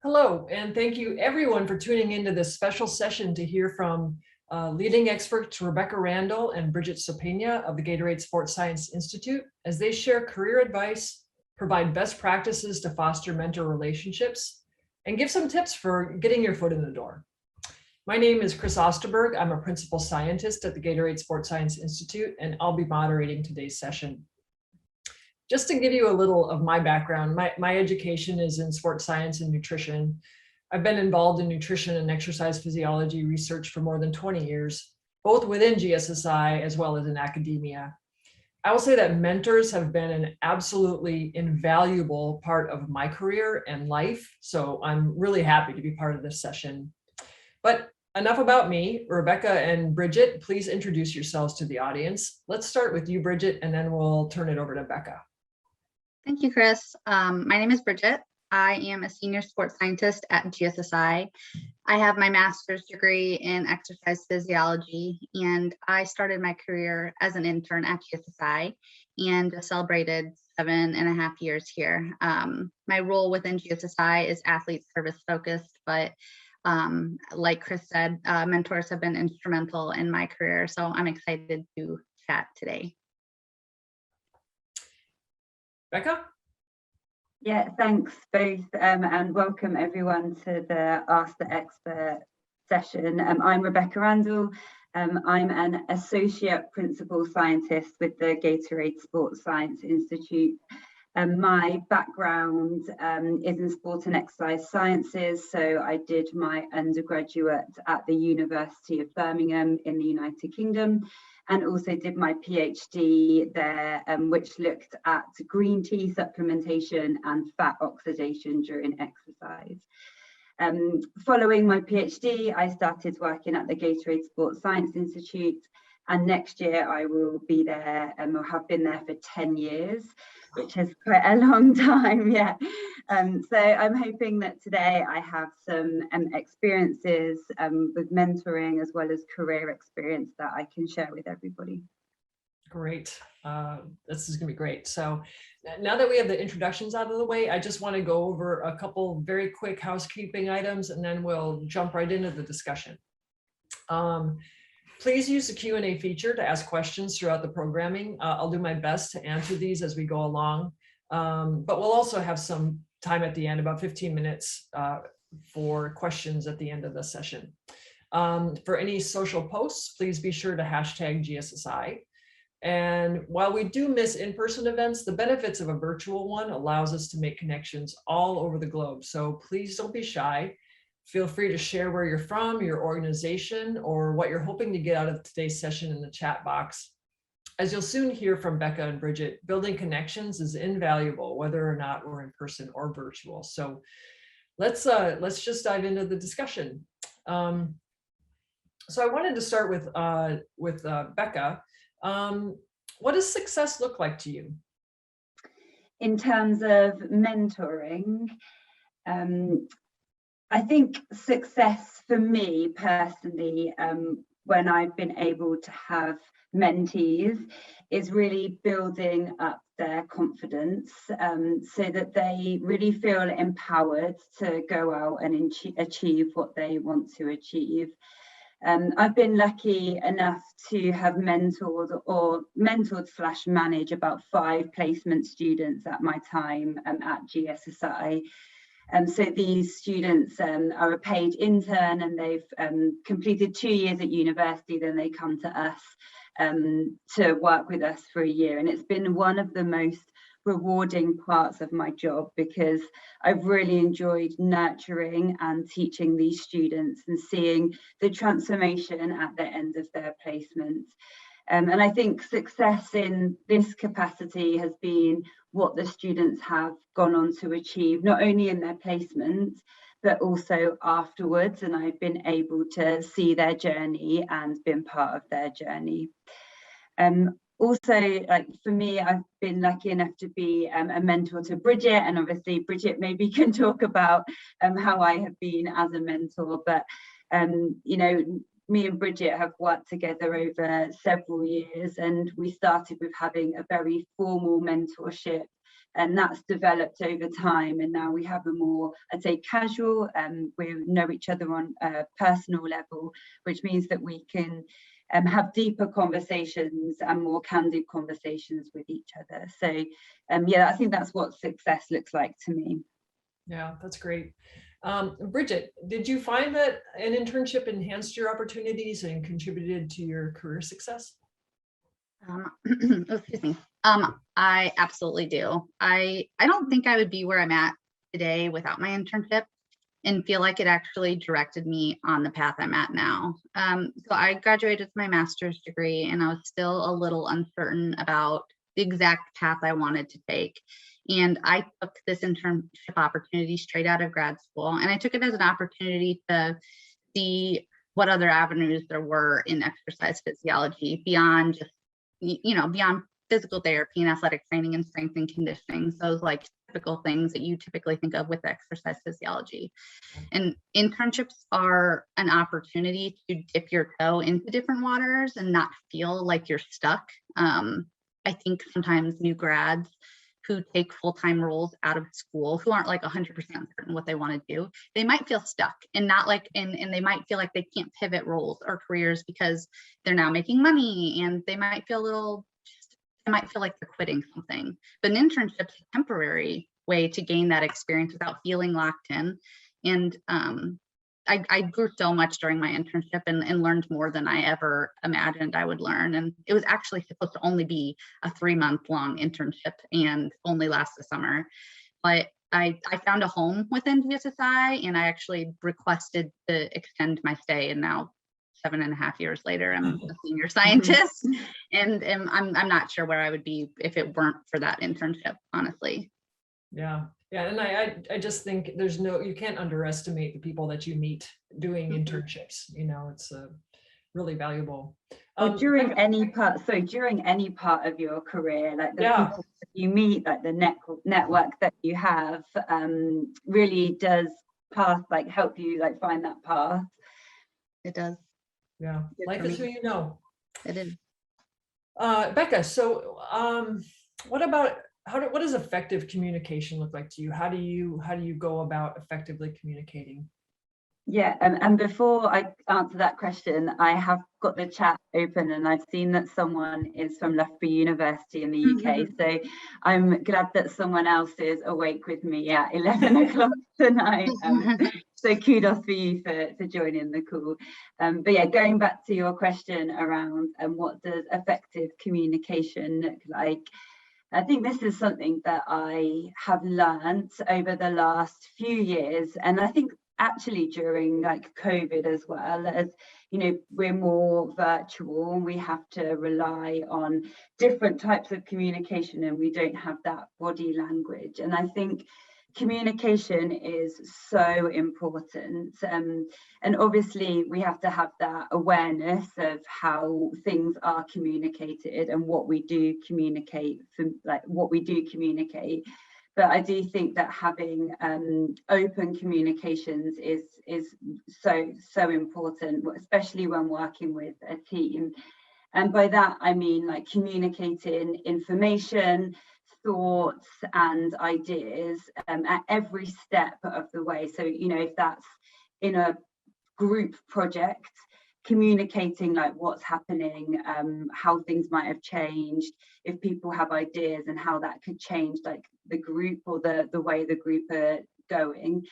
Hello, and thank you everyone for tuning into this special session to hear from leading experts Rebecca Randell and Bridget Sopeña of the Gatorade Sports Science Institute as they share career advice, provide best practices to foster mentor relationships, and give some tips for getting your foot in the door. My name is Chris Osterberg. I'm a principal scientist at the Gatorade Sports Science Institute, and I'll be moderating today's session. Just to give you a little of my background, my education is in sports science and nutrition. I've been involved in nutrition and exercise physiology research for more than 20 years, both within GSSI as well as in academia. I will say that mentors have been an absolutely invaluable part of my career and life, so I'm really happy to be part of this session. But enough about me. Rebecca and Bridget, please introduce yourselves to the audience. Let's start with you, Bridget, and then we'll turn it over to Becca. Thank you, Chris. My name is Bridget. I am a senior sports scientist at GSSI. I have my master's degree in exercise physiology, and I started my career as an intern at GSSI and celebrated 7.5 years here. My role within GSSI is athlete service focused, but like Chris said, mentors have been instrumental in my career, so I'm excited to chat today. Becca? Yeah, thanks both, and welcome everyone to the Ask the Expert session. I'm Rebecca Randell. I'm an associate principal scientist with the Gatorade Sports Science Institute. My background is in sport and exercise sciences, so I did my undergraduate at the University of Birmingham in the United Kingdom, and also did my PhD there, which looked at green tea supplementation and fat oxidation during exercise. Following my PhD, I started working at the Gatorade Sports Science Institute, and next year I will be there and have been there for 10 years, which is quite a long time, yeah. So I'm hoping that today I have some experiences with mentoring as well as career experience that I can share with everybody. Great. This is going to be great. So now that we have the introductions out of the way, I just want to go over a couple very quick housekeeping items, and then we'll jump right into the discussion. Please use the Q&A feature to ask questions throughout the programming. I'll do my best to answer these as we go along, but we'll also have some time at the end, about 15 minutes for questions at the end of the session. For any social posts, please be sure to hashtag GSSI. And while we do miss in-person events, the benefits of a virtual one allows us to make connections all over the globe. So please don't be shy. Feel free to share where you're from, your organization, or what you're hoping to get out of today's session in the chat box. As you'll soon hear from Becca and Bridget, building connections is invaluable, whether or not we're in person or virtual. So let's just dive into the discussion. So I wanted to start with Becca. What does success look like to you? In terms of mentoring, I think success for me personally, when I've been able to have mentees, is really building up their confidence so that they really feel empowered to go out and achieve what they want to achieve. I've been lucky enough to have mentored / manage about 5 placement students at my time at GSSI. So these students are a paid intern, and they've completed 2 years at university, then they come to us to work with us for a year. And it's been one of the most rewarding parts of my job, because I've really enjoyed nurturing and teaching these students and seeing the transformation at the end of their placement. And I think success in this capacity has been what the students have gone on to achieve, not only in their placement, but also afterwards. And I've been able to see their journey and been part of their journey. Also, like for me, I've been lucky enough to be a mentor to Bridget, and obviously Bridget maybe can talk about how I have been as a mentor. But you know, me and Bridget have worked together over several years, and we started with having a very formal mentorship and that's developed over time. And now we have a more, I'd say, casual, we know each other on a personal level, which means that we can have deeper conversations and more candid conversations with each other. So yeah, I think that's what success looks like to me. Yeah, that's great. Bridget, did you find that an internship enhanced your opportunities and contributed to your career success? Excuse me. I absolutely do. I don't think I would be where I'm at today without my internship, and feel like it actually directed me on the path I'm at now. So I graduated with my master's degree, and I was still a little uncertain about the exact path I wanted to take. And I took this internship opportunity straight out of grad school, and I took it as an opportunity to see what other avenues there were in exercise physiology beyond just, beyond physical therapy and athletic training and strength and conditioning. So those like typical things that you typically think of with exercise physiology. And internships are an opportunity to dip your toe into different waters and not feel like you're stuck. I think sometimes new grads who take full-time roles out of school, who aren't like 100% certain what they want to do, they might feel stuck and not like, and they might feel like they can't pivot roles or careers because they're now making money, and they might feel like they're quitting something. But an internship is a temporary way to gain that experience without feeling locked in. And I grew so much during my internship and learned more than I ever imagined I would learn. And it was actually supposed to only be a 3-month-long internship and only last the summer. But I found a home within GSSI, and I actually requested to extend my stay. And now 7.5 years later, I'm a senior scientist, and I'm not sure where I would be if it weren't for that internship, honestly. Yeah. Yeah. And I just think you can't underestimate the people that you meet doing internships. It's really valuable. During any part of your career, like the people that you meet, like the network that you have, really does help you find that path. It does. Yeah. Life is who you know. It is. Becca, so what does effective communication look like to you? How do you go about effectively communicating? Yeah, and before I answer that question, I have got the chat open, and I've seen that someone is from Loughborough University in the UK. So I'm glad that someone else is awake with me at 11 o'clock tonight. So kudos for you for joining the call. But yeah, going back to your question around what does effective communication look like? I think this is something that I have learned over the last few years, and I think actually during COVID as well, as we're more virtual and we have to rely on different types of communication, and we don't have that body language. And I think communication is so important, and obviously we have to have that awareness of how things are communicated and what we do communicate, but I do think that having open communications is so important, especially when working with a team. And by that I mean communicating information, thoughts and ideas at every step of the way. So if that's in a group project, communicating what's happening, how things might have changed, if people have ideas and how that could change the group or the way the group are going.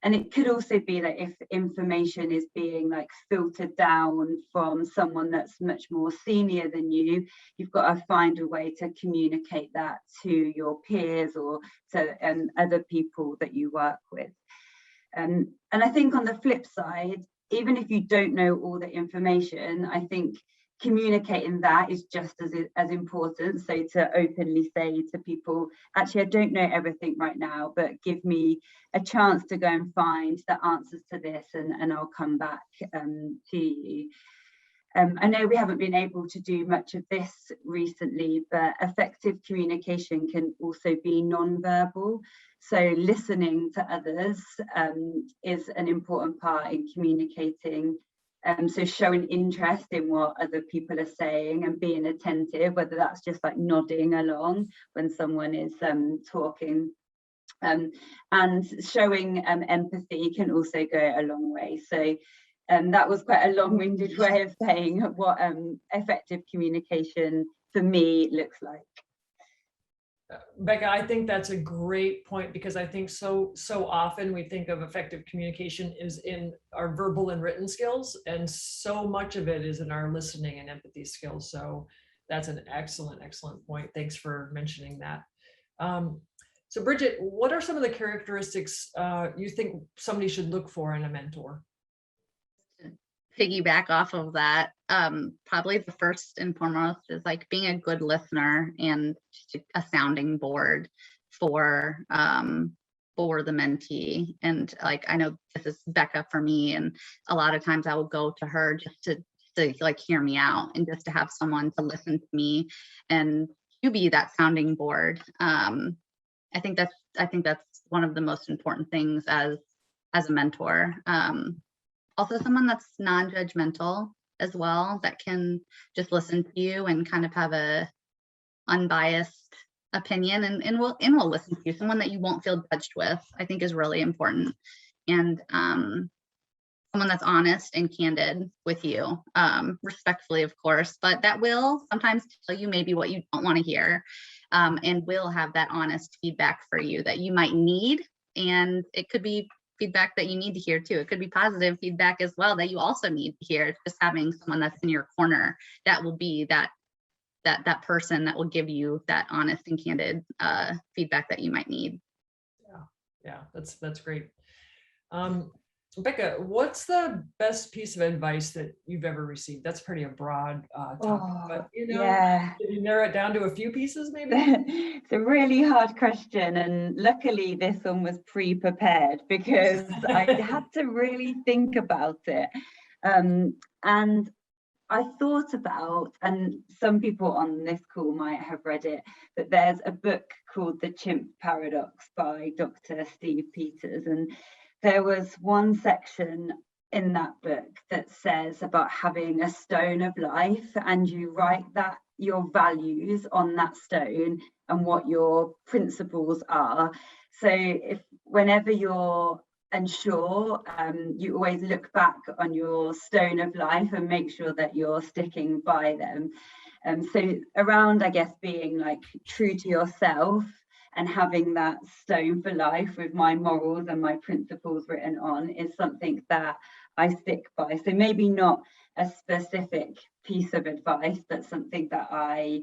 And it could also be that if information is being filtered down from someone that's much more senior than you, you've got to find a way to communicate that to your peers or to other people that you work with. And I think on the flip side, even if you don't know all the information, I think communicating that is just as important. So to openly say to people, actually, I don't know everything right now, but give me a chance to go and find the answers to this, and I'll come back to you. I know we haven't been able to do much of this recently, but effective communication can also be non-verbal. So listening to others is an important part in communicating So showing interest in what other people are saying and being attentive, whether that's just like nodding along when someone is talking. And showing empathy can also go a long way. So that was quite a long-winded way of saying what effective communication for me looks like. Becca, I think that's a great point, because I think so often we think of effective communication is in our verbal and written skills, and so much of it is in our listening and empathy skills. So that's an excellent point. Thanks for mentioning that. So Bridget, what are some of the characteristics you think somebody should look for in a mentor? Piggyback off of that, probably the first and foremost is like being a good listener and just a sounding board for the mentee. And like, I know this is Becca for me, and a lot of times I will go to her just to like hear me out, and just to have someone to listen to me and to be that sounding board. I think that's one of the most important things as a mentor. Also someone that's non-judgmental as well, that can just listen to you and kind of have a unbiased opinion, and will listen to you. Someone that you won't feel judged with, I think, is really important. And someone that's honest and candid with you, respectfully, of course, but that will sometimes tell you maybe what you don't want to hear, and will have that honest feedback for you that you might need. And it could be feedback that you need to hear too. It could be positive feedback as well that you also need to hear. It's just having someone that's in your corner that will be that person that will give you that honest and candid feedback that you might need. Yeah, that's great. Rebecca, what's the best piece of advice that you've ever received? That's pretty a broad topic, but yeah. Did you narrow it down to a few pieces maybe? It's a really hard question, and luckily this one was pre-prepared, because I had to really think about it. And I thought about, and some people on this call might have read it, that there's a book called The Chimp Paradox by Dr. Steve Peters, and there was one section in that book that says about having a stone of life, and you write that your values on that stone and what your principles are. So whenever you're unsure, you always look back on your stone of life and make sure that you're sticking by them. So around, I guess, being like true to yourself and having that stone for life with my morals and my principles written on is something that I stick by. So maybe not a specific piece of advice, but something that I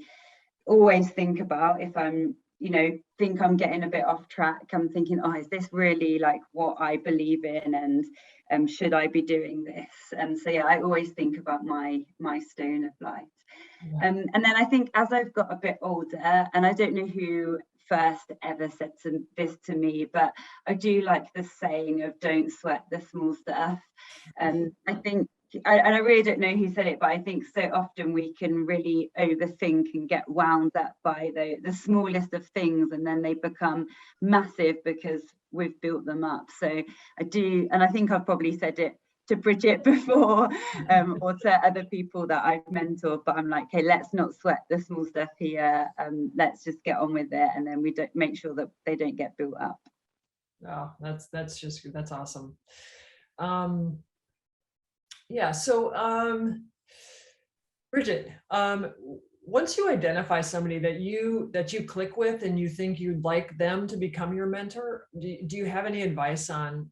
always think about if I'm, think I'm getting a bit off track. I'm thinking, is this really like what I believe in, and should I be doing this? And so yeah, I always think about my stone of life. Yeah. And then I think as I've got a bit older, and I don't know who first ever said this to me, but I do like the saying of don't sweat the small stuff. And I think, and I really don't know who said it, but I think so often we can really overthink and get wound up by the smallest of things, and then they become massive because we've built them up. So I do, and I think I've probably said it to Bridget before, or to other people that I've mentored, but I'm like, hey, let's not sweat the small stuff here. Let's just get on with it, and then we don't make sure that they don't get built up. Oh, that's awesome. Yeah. So, Bridget, once you identify somebody that you click with and you think you'd like them to become your mentor, do you have any advice on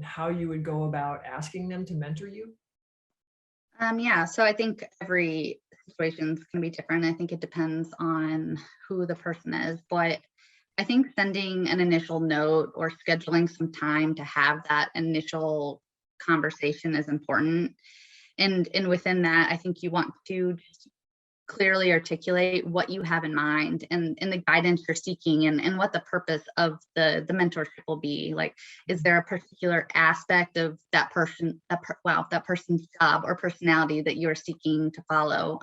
how you would go about asking them to mentor you? Yeah, so I think every situation is going to be different. I think it depends on who the person is, but I think sending an initial note or scheduling some time to have that initial conversation is important. And within that, I think you want to just clearly articulate what you have in mind and the guidance you're seeking, and what the purpose of the mentorship will be. Like, is there a particular aspect of that person's job or personality that you're seeking to follow?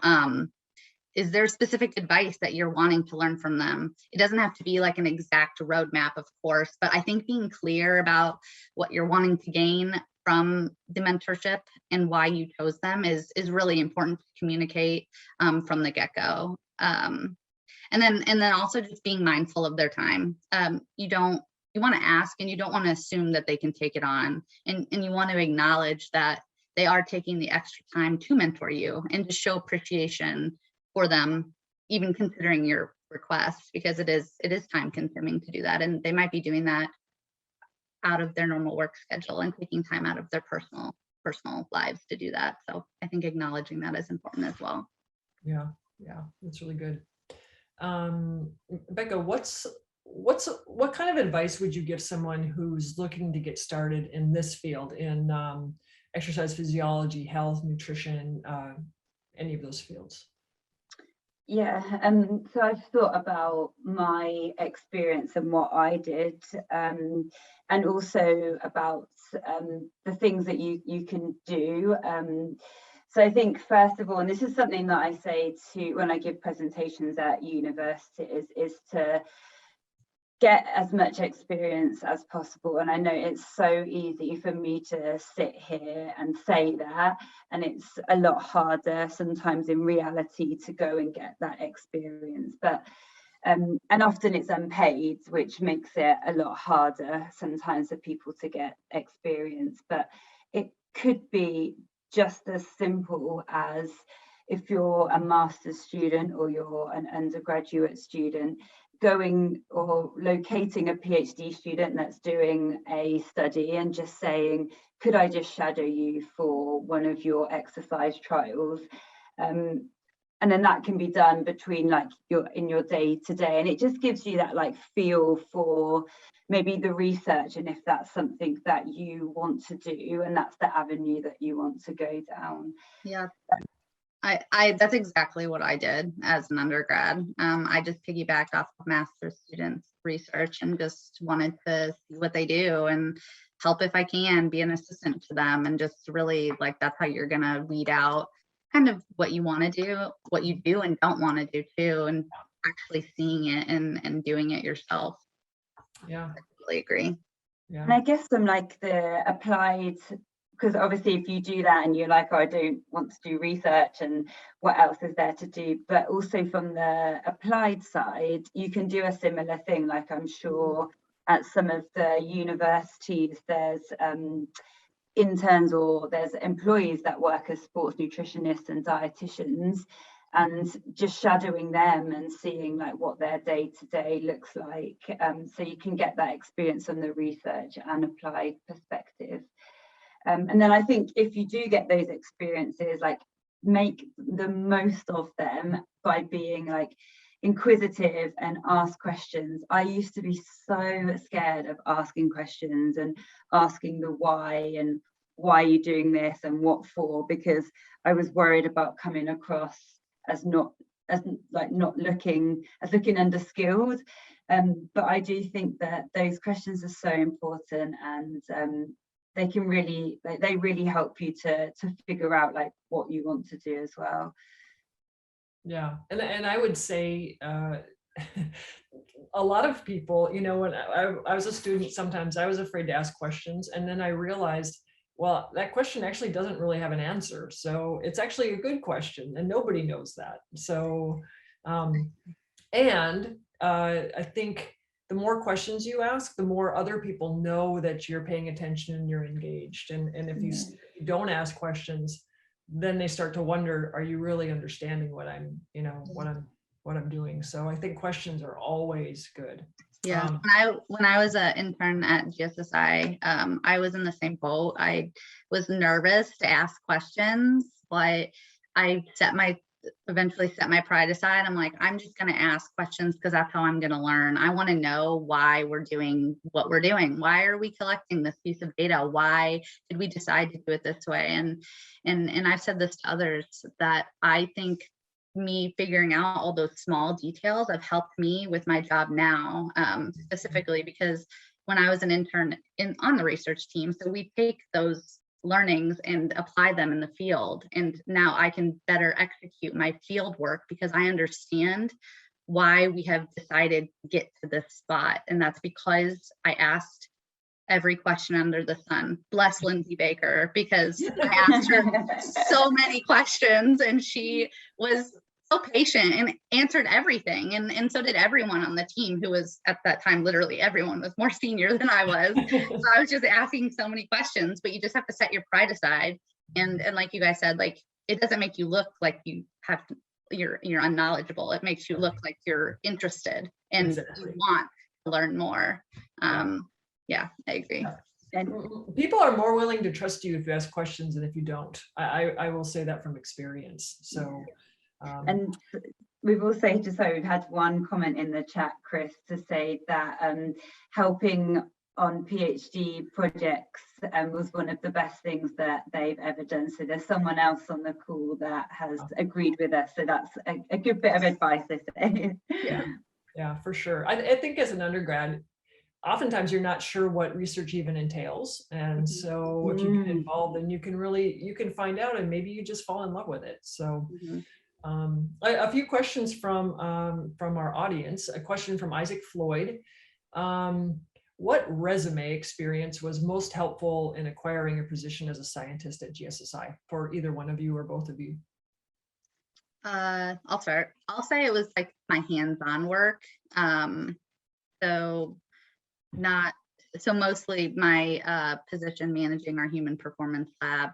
Is there specific advice that you're wanting to learn from them? It doesn't have to be like an exact roadmap, of course, but I think being clear about what you're wanting to gain from the mentorship and why you chose them is really important to communicate from the get-go. And then also just being mindful of their time. You want to ask, and you don't want to assume that they can take it on, and you want to acknowledge that they are taking the extra time to mentor you and to show appreciation for them, even considering your request, because it is time consuming to do that, and they might be doing that out of their normal work schedule and taking time out of their personal lives to do that. So I think acknowledging that is important as well. Yeah, that's really good. Becca, what kind of advice would you give someone who's looking to get started in this field, in exercise physiology, health, nutrition, any of those fields? Yeah, so I've thought about my experience and what I did, and also about the things that you can do. So I think, first of all, and this is something that I say to when I give presentations at universities, is to get as much experience as possible. And I know it's so easy for me to sit here and say that, and it's a lot harder sometimes in reality to go and get that experience. But and often it's unpaid, which makes it a lot harder sometimes for people to get experience. But it could be just as simple as, if you're a master's student or you're an undergraduate student, going or locating a PhD student that's doing a study and just saying, could I just shadow you for one of your exercise trials? And then that can be done between in your day to day, and it just gives you that feel for maybe the research, and if that's something that you want to do and that's the avenue that you want to go down. Yeah. I that's exactly what I did as an undergrad. I just piggybacked off of master's students' research and just wanted to see what they do and help if I can, be an assistant to them, and just really that's how you're gonna weed out kind of what you want to do, what you do and don't want to do too, and actually seeing it and doing it yourself. Yeah, I totally agree. Yeah. And I guess from the applied, because obviously if you do that and you're like, oh, I don't want to do research and what else is there to do, but also from the applied side, you can do a similar thing. I'm sure at some of the universities there's interns, or there's employees that work as sports nutritionists and dietitians, and just shadowing them and seeing what their day-to-day looks like, so you can get that experience on the research and applied perspective. And then I think if you do get those experiences, make the most of them by being inquisitive and ask questions. I used to be so scared of asking questions and asking the why, and why are you doing this and what for, because I was worried about coming across as not looking underskilled. But I do think that those questions are so important, and they really help you to figure out what you want to do as well. Yeah, and I would say a lot of people, when I was a student, sometimes I was afraid to ask questions, and then I realized, well, that question actually doesn't really have an answer, so it's actually a good question, and nobody knows that. So, and I think the more questions you ask, the more other people know that you're paying attention and you're engaged. And if you don't ask questions, then they start to wonder, are you really understanding what I'm, what I'm doing? So I think questions are always good. Yeah. When I was an intern at GSSI, I was in the same boat. I was nervous to ask questions, but I eventually set my pride aside. I'm like, I'm just going to ask questions because that's how I'm going to learn. I want to know why we're doing what we're doing. Why are we collecting this piece of data? Why did we decide to do it this way? And I've said this to others, that I think me figuring out all those small details have helped me with my job now, specifically because when I was an intern on the research team, so we take those learnings and apply them in the field. And now I can better execute my field work because I understand why we have decided to get to this spot. And that's because I asked every question under the sun. Bless Lindsay Baker, because I asked her so many questions and she was so patient and answered everything. And so did everyone on the team, who was at that time, literally everyone was more senior than I was. So I was just asking so many questions, but you just have to set your pride aside. And like you guys said, like, it doesn't make you look like you're unknowledgeable. It makes you look like you're interested and you want to learn more. Yeah, I agree. Yeah. And people are more willing to trust you if you ask questions than if you don't. I will say that from experience. So, and we've also we've had one comment in the chat, Chris, to say that helping on PhD projects was one of the best things that they've ever done. So there's someone else on the call that has agreed with us. So that's a good bit of advice, I say. Yeah, for sure. I think as an undergrad, oftentimes you're not sure what research even entails. And so if you get involved, then you can find out, and maybe you just fall in love with it. So a few questions from our audience. A question from Isaac Floyd. What resume experience was most helpful in acquiring a position as a scientist at GSSI, for either one of you or both of you? I'll start. I'll say it was like my hands-on work. So mostly my position managing our human performance lab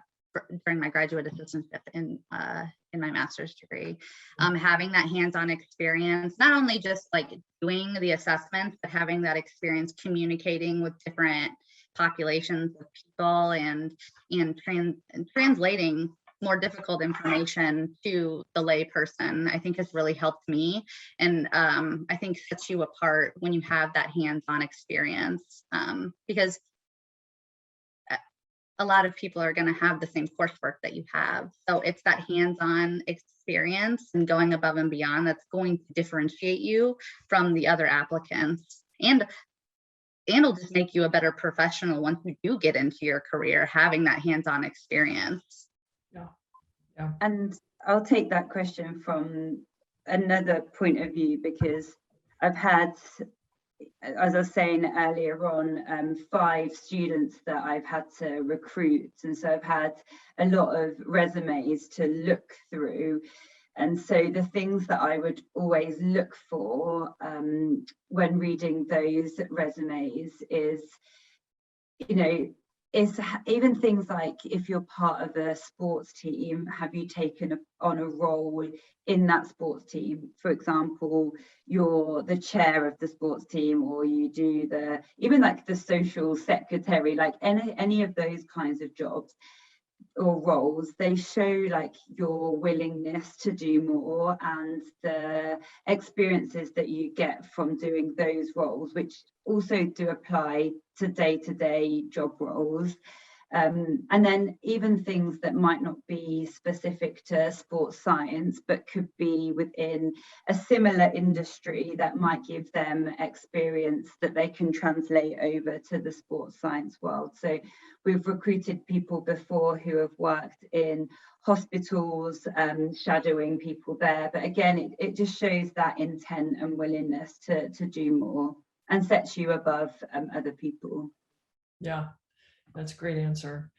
during my graduate assistantship in my master's degree, having that hands-on experience, not only just like doing the assessments, but having that experience communicating with different populations of people and translating more difficult information to the lay person, I think has really helped me. And I think sets you apart when you have that hands-on experience, because a lot of people are going to have the same coursework that you have. So it's that hands-on experience and going above and beyond that's going to differentiate you from the other applicants. And it'll just make you a better professional once you do get into your career, having that hands-on experience. Yeah. And I'll take that question from another point of view, because I've had, as I was saying earlier on, 5 students that I've had to recruit. And so I've had a lot of resumes to look through. And so the things that I would always look for when reading those resumes is, is even things like, if you're part of a sports team, have you taken on a role in that sports team? For example, you're the chair of the sports team, or you do even like the social secretary, like any of those kinds of jobs or roles. They show like your willingness to do more and the experiences that you get from doing those roles, which also do apply to day-to-day job roles. And then even things that might not be specific to sports science, but could be within a similar industry that might give them experience that they can translate over to the sports science world. So we've recruited people before who have worked in hospitals, shadowing people there. But again, it just shows that intent and willingness to do more and sets you above other people. Yeah. That's a great answer.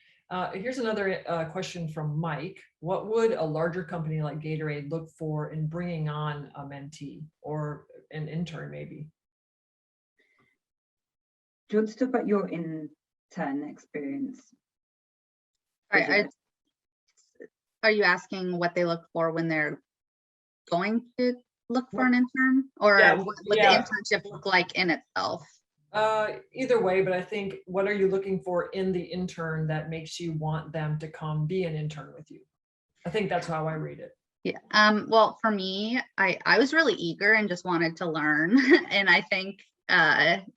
Here's another question from Mike. What would a larger company like Gatorade look for in bringing on a mentee or an intern, maybe? Do you want to talk about your intern experience? Are you asking what they look for when they're going to look for an intern, or what would the internship look like in itself? Either way, but I think, what are you looking for in the intern that makes you want them to come be an intern with you? I think that's how I read it. Yeah. Well, for me, I was really eager and just wanted to learn. And I think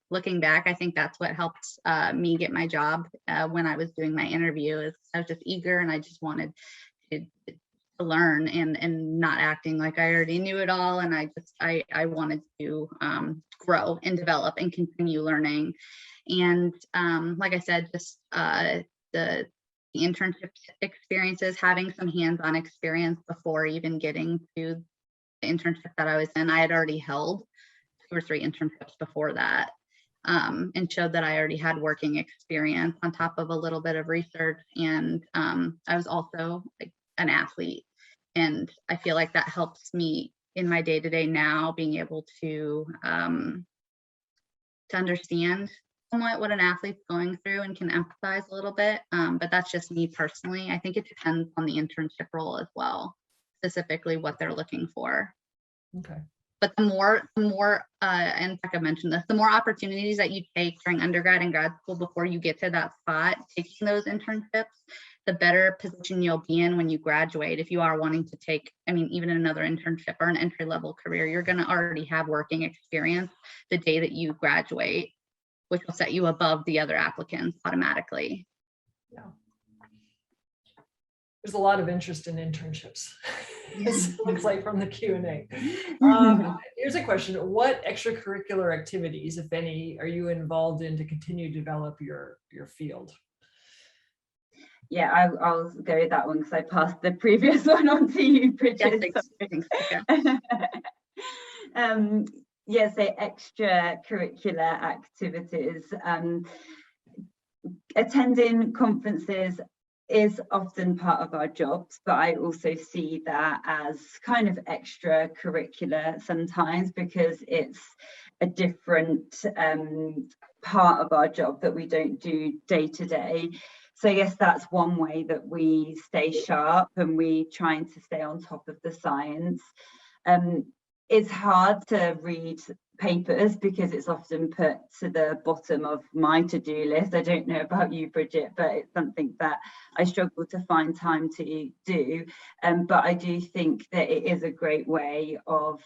looking back, I think that's what helped me get my job when I was doing my interview. Is I was just eager and I just wanted to learn and not acting like I already knew it all. And I wanted to grow and develop and continue learning. And like I said, just the internship experiences, having some hands-on experience before even getting to the internship that I was in. I had already held 2 or 3 internships before that. and showed that I already had working experience on top of a little bit of research. And I was also like an athlete. And I feel like that helps me in my day-to-day now, being able to understand somewhat what an athlete's going through and can empathize a little bit. But that's just me personally. I think it depends on the internship role as well, specifically what they're looking for. Okay. But the more, and Becca mentioned this, the more opportunities that you take during undergrad and grad school before you get to that spot, taking those internships, the better position you'll be in when you graduate. If you are wanting to take, I mean, even another internship or an entry-level career, you're going to already have working experience the day that you graduate, which will set you above the other applicants automatically. Yeah. There's a lot of interest in internships. It looks like from the Q&A. Here's a question. What extracurricular activities, if any, are you involved in to continue to develop your field? Yeah, I'll go with that one because I passed the previous one on to you, Bridget. Yeah, so extracurricular activities. Attending conferences is often part of our jobs, but I also see that as kind of extracurricular sometimes because it's a different part of our job that we don't do day to day. So I guess that's one way that we stay sharp and we trying to stay on top of the science. It's hard to read papers because it's often put to the bottom of my to-do list. I don't know about you, Bridget, but it's something that I struggle to find time to do. But I do think that it is a great way of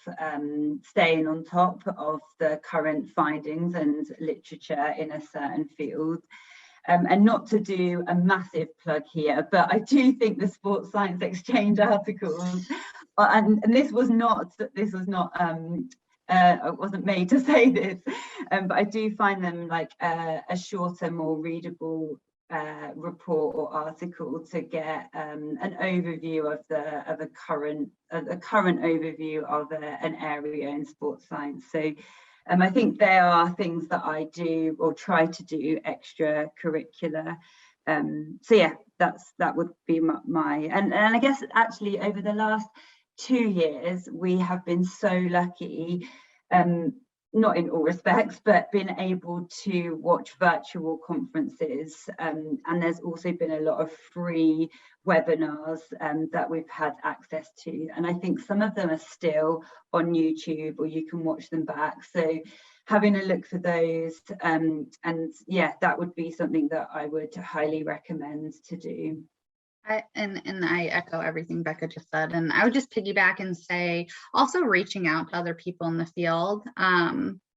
staying on top of the current findings and literature in a certain field. And not to do a massive plug here, but I do think the Sports Science Exchange articles, and this was not I wasn't made to say this, but I do find them like a shorter, more readable report or article to get an overview of the current overview of an area in sports science. So I think there are things that I do or try to do extracurricular. So yeah, that would be my and I guess actually over the last 2 years we have been so lucky, not in all respects, but been able to watch virtual conferences, and there's also been a lot of free webinars that we've had access to, and I think some of them are still on YouTube or you can watch them back. So having a look for those, and yeah, that would be something that I would highly recommend to do. I echo everything Becca just said, and I would just piggyback and say also reaching out to other people in the field.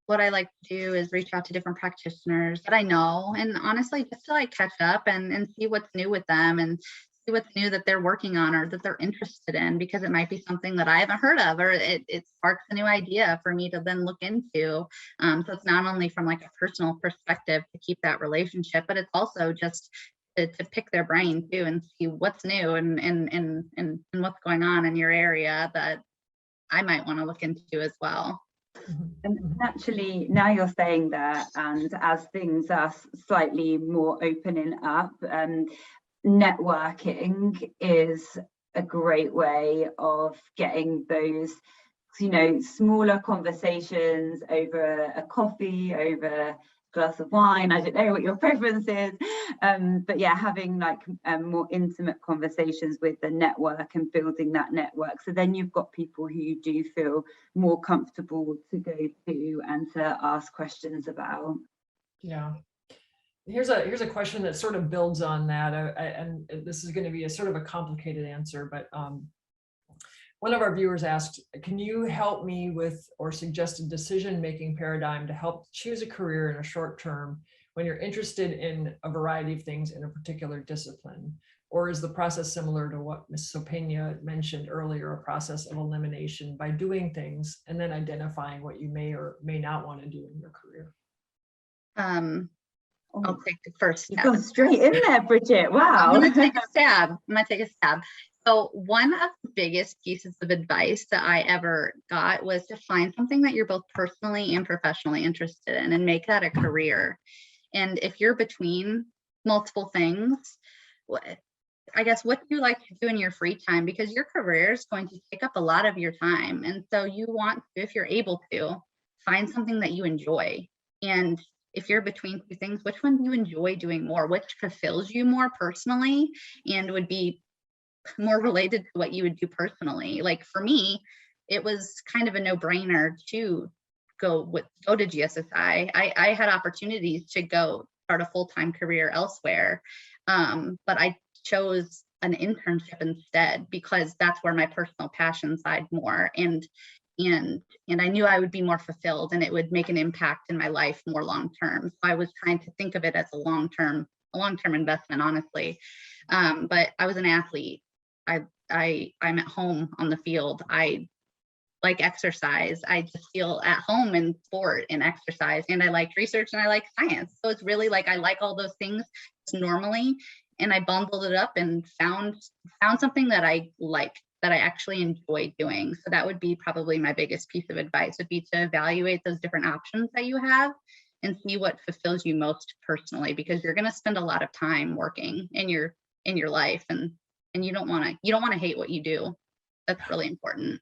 What I like to do is reach out to different practitioners that I know, and honestly just to like catch up and see what's new with them and see what's new that they're working on or that they're interested in, because it might be something that I haven't heard of, or it sparks a new idea for me to then look into. So it's not only from like a personal perspective to keep that relationship, but it's also just to pick their brain too and see what's new and what's going on in your area that I might want to look into as well. And naturally, now you're saying that, and as things are slightly more opening up, networking is a great way of getting those, you know, smaller conversations over a coffee, over glass of wine. I don't know what your preference is, but yeah, having like more intimate conversations with the network and building that network, so then you've got people who you do feel more comfortable to go to and to ask questions about. Yeah, here's a question that sort of builds on that, and this is going to be a sort of a complicated answer, but one of our viewers asked, can you help me with or suggest a decision-making paradigm to help choose a career in a short term when you're interested in a variety of things in a particular discipline? Or is the process similar to what Ms. Sopeña mentioned earlier, a process of elimination by doing things and then identifying what you may or may not want to do in your career? I'll take the first stab. You've gone straight in there, Bridget. Wow. I'm gonna take a stab. So one of the biggest pieces of advice that I ever got was to find something that you're both personally and professionally interested in and make that a career. And if you're between multiple things, I guess, what do you like to do in your free time? Because your career is going to take up a lot of your time. And so you want to, if you're able to, find something that you enjoy. And if you're between two things, which one do you enjoy doing more? Which fulfills you more personally and would be more related to what you would do personally? Like for me, it was kind of a no-brainer to go to GSSI. I had opportunities to go start a full-time career elsewhere, but I chose an internship instead because that's where my personal passion side more, and I knew I would be more fulfilled and it would make an impact in my life more long term. So I was trying to think of it as a long-term investment, honestly. But I was an athlete. I'm at home on the field. I like exercise. I just feel at home in sport and exercise, and I like research and I like science. So it's really like I like all those things normally, and I bundled it up and found something that I like, that I actually enjoy doing. So that would be probably my biggest piece of advice, would be to evaluate those different options that you have and see what fulfills you most personally, because you're going to spend a lot of time working in your life, and you don't want to hate what you do. That's really important.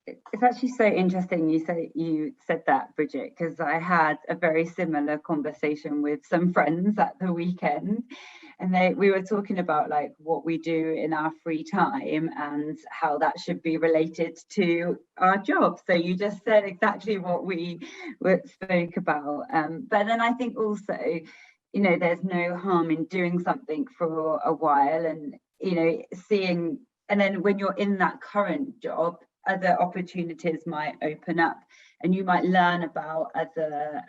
It's actually so interesting you said that, Bridget, because I had a very similar conversation with some friends at the weekend, and we were talking about like what we do in our free time and how that should be related to our job. So you just said exactly what we spoke about. But then I think also, there's no harm in doing something for a while and, seeing, and then when you're in that current job, other opportunities might open up and you might learn about other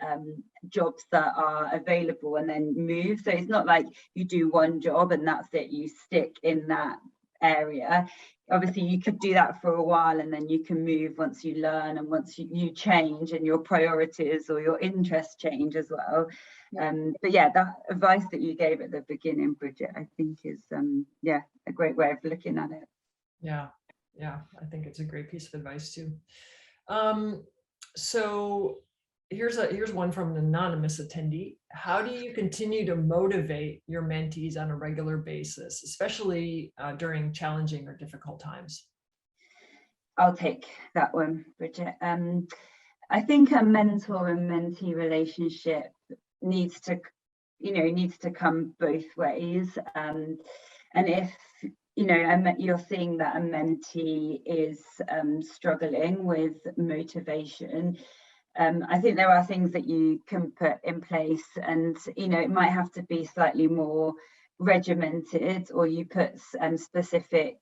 jobs that are available and then move. So it's not like you do one job and that's it, you stick in that area. Obviously you could do that for a while and then you can move once you learn and once you change and your priorities or your interests change as well. But yeah, that advice that you gave at the beginning, Bridget, I think is a great way of looking at it. Yeah, I think it's a great piece of advice too. So here's one from an anonymous attendee. How do you continue to motivate your mentees on a regular basis, especially during challenging or difficult times? I'll take that one, Bridget. I think a mentor and mentee relationship needs to come both ways. And if you're seeing that a mentee is struggling with motivation, I think there are things that you can put in place, and it might have to be slightly more regimented, or you put specific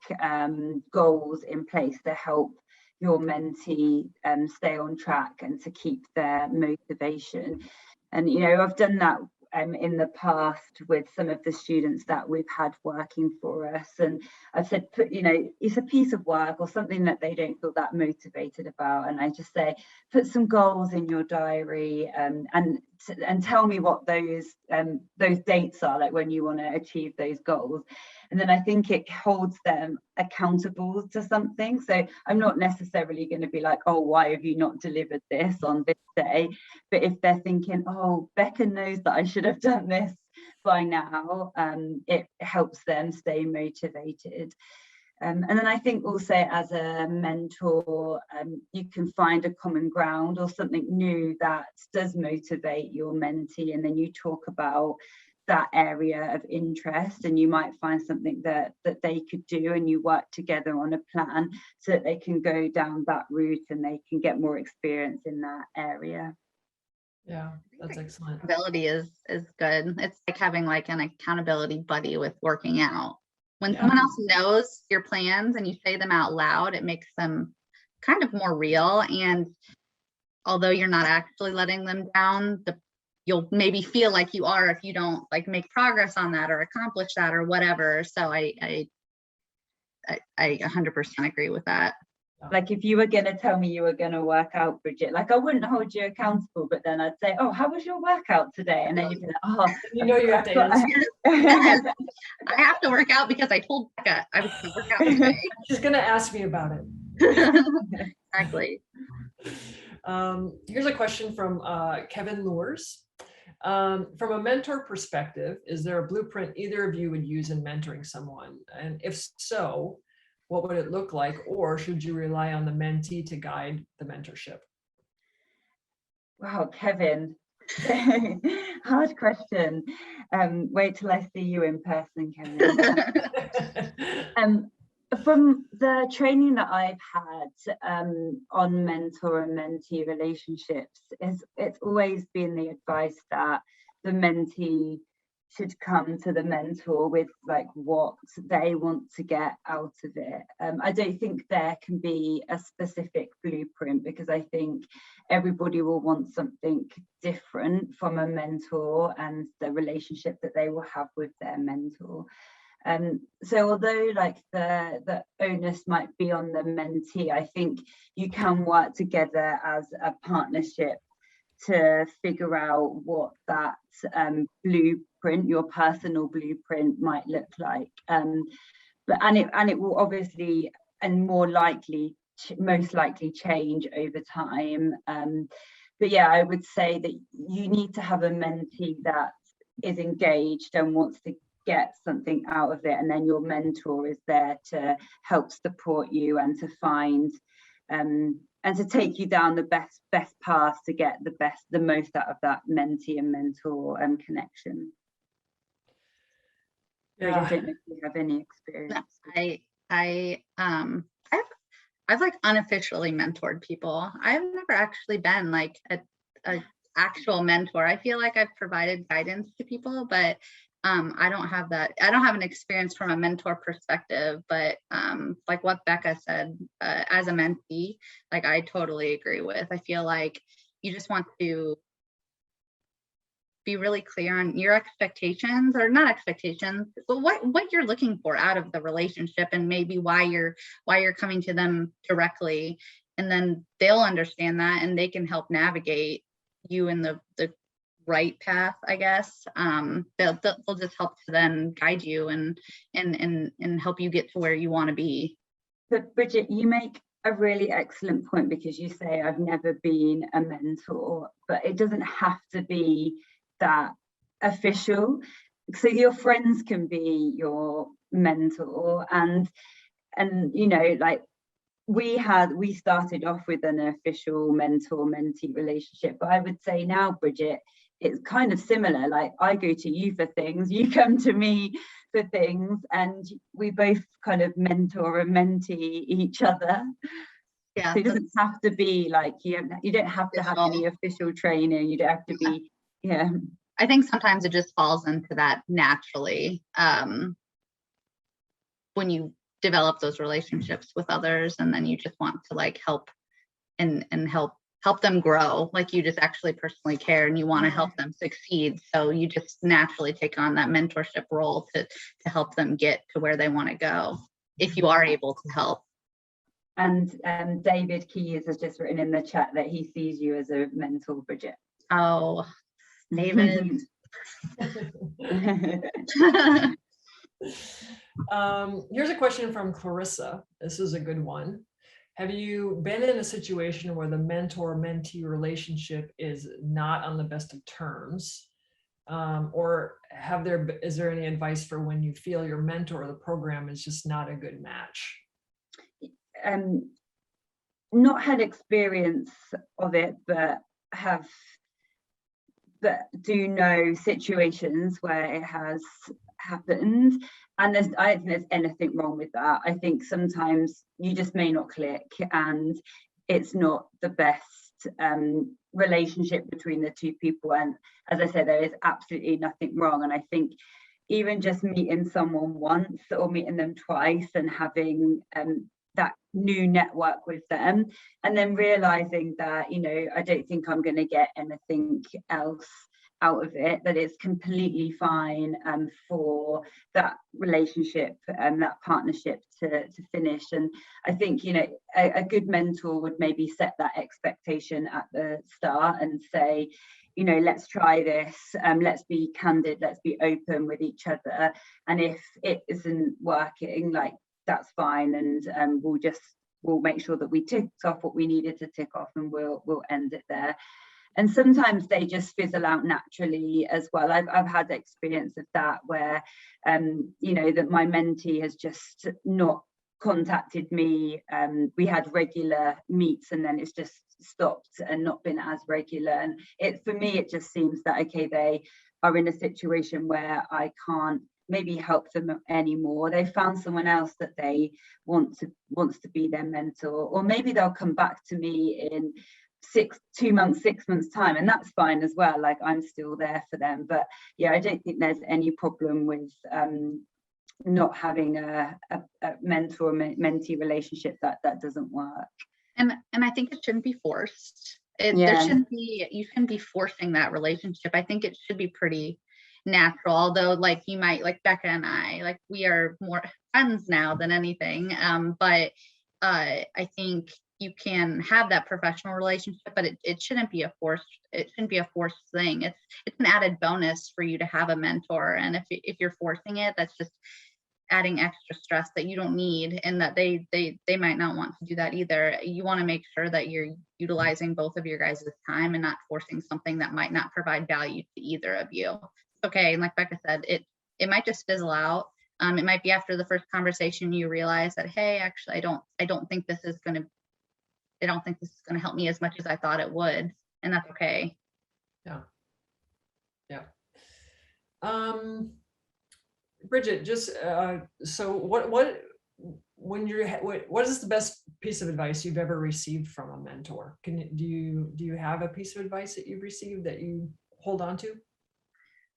goals in place to help your mentee stay on track and to keep their motivation. And I've done that in the past with some of the students that we've had working for us, and I've said, it's a piece of work or something that they don't feel that motivated about, and I just say, put some goals in your diary, and tell me what those dates are, like when you want to achieve those goals. And then I think it holds them accountable to something. So I'm not necessarily going to be like, oh, why have you not delivered this on this day? But if they're thinking, oh, Becca knows that I should have done this by now, it helps them stay motivated. And then I think also as a mentor, you can find a common ground or something new that does motivate your mentee, and then you talk about that area of interest, and you might find something that they could do, and you work together on a plan so that they can go down that route and they can get more experience in that area. Yeah, that's excellent. Accountability is good. It's like having like an accountability buddy with working out. When someone else knows your plans and you say them out loud, it makes them kind of more real. And although you're not actually letting them down, you'll maybe feel like you are if you don't like make progress on that or accomplish that or whatever. So I 100% agree with that. Like if you were going to tell me you were going to work out, Bridget, like I wouldn't hold you accountable, but then I'd say, oh, how was your workout today? And then you'd be like, oh, You know, you have to answer. I have to work out because I told Becca I was going to work out today. She's going to ask me about it. Exactly. Here's a question from Kevin Lures. From a mentor perspective, is there a blueprint either of you would use in mentoring someone? And if so, what would it look like? Or should you rely on the mentee to guide the mentorship? Wow, Kevin, hard question. Wait till I see you in person, Kevin. From the training that I've had on mentor and mentee relationships, it's always been the advice that the mentee should come to the mentor with like what they want to get out of it. I don't think there can be a specific blueprint, because I think everybody will want something different from a mentor and the relationship that they will have with their mentor. So although like the onus might be on the mentee, I think you can work together as a partnership to figure out what that blueprint, your personal blueprint, might look like. And it will obviously and most likely change over time. But yeah, I would say that you need to have a mentee that is engaged and wants to get something out of it, and then your mentor is there to help support you and to find and to take you down the best path to get the most out of that mentee and mentor connection. Yeah. I don't know if you have any experience. I've like unofficially mentored people. I've never actually been like a actual mentor. I feel like I've provided guidance to people, but I don't have that. I don't have an experience from a mentor perspective, but like what Becca said, as a mentee, like I totally agree with. I feel like you just want to be really clear on your expectations, or not expectations, but what you're looking for out of the relationship, and maybe why you're coming to them directly, and then they'll understand that and they can help navigate you in the right path, I guess. They'll just help to then guide you and help you get to where you want to be. But Bridget, you make a really excellent point, because you say I've never been a mentor, but it doesn't have to be that official. So your friends can be your mentor, and you know, like we started off with an official mentor-mentee relationship, but I would say now, Bridget, it's kind of similar. Like I go to you for things, you come to me for things, and we both kind of mentor and mentee each other. Yeah, so it doesn't have to be like you don't have to have any official training. You don't have to be. Yeah, I think sometimes it just falls into that naturally when you develop those relationships with others, and then you just want to like help and help them grow. Like you just actually personally care and you want to help them succeed. So you just naturally take on that mentorship role to help them get to where they want to go, if you are able to help. And David Keys has just written in the chat that he sees you as a mentor, Bridget. Oh, David. Here's a question from Clarissa. This is a good one. Have you been in a situation where the mentor-mentee relationship is not on the best of terms? Or is there any advice for when you feel your mentor or the program is just not a good match? Not had experience of it, but do know situations where it has happened, and I don't think there's anything wrong with that. I think sometimes you just may not click, and it's not the best relationship between the two people. And as I said, there is absolutely nothing wrong. And I think even just meeting someone once or meeting them twice and having that new network with them, and then realizing that, you know, I don't think I'm going to get anything else out of it, that it's completely fine for that relationship and that partnership to finish. And I think, you know, a good mentor would maybe set that expectation at the start and say, you know, let's try this, let's be candid, let's be open with each other, and if it isn't working, like, that's fine, and we'll make sure that we ticked off what we needed to tick off, and we'll end it there. And sometimes they just fizzle out naturally as well. I've had experience of that where, you know, that my mentee has just not contacted me. We had regular meets, and then it's just stopped and not been as regular. And for me, it just seems that, okay, they are in a situation where I can't maybe help them anymore. They found someone else that they wants to be their mentor, or maybe they'll come back to me in 6 months time, and that's fine as well. Like, I'm still there for them. But yeah, I don't think there's any problem with not having a mentor mentee relationship that doesn't work. And I think it shouldn't be forced. You shouldn't be forcing that relationship. I think it should be pretty natural, although, like, you might, like Becca and I, like, we are more friends now than anything, but I think you can have that professional relationship, but it shouldn't be a forced thing. It's an added bonus for you to have a mentor, and if you're forcing it, that's just adding extra stress that you don't need, and that they might not want to do that either. You want to make sure that you're utilizing both of your guys' time and not forcing something that might not provide value to either of you. Okay, and like Becca said, it might just fizzle out. It might be after the first conversation you realize that, hey, actually, I don't think this is going to help me as much as I thought it would, and that's okay. Yeah. Bridget, just so what is the best piece of advice you've ever received from a mentor? Do you have a piece of advice that you've received that you hold on to?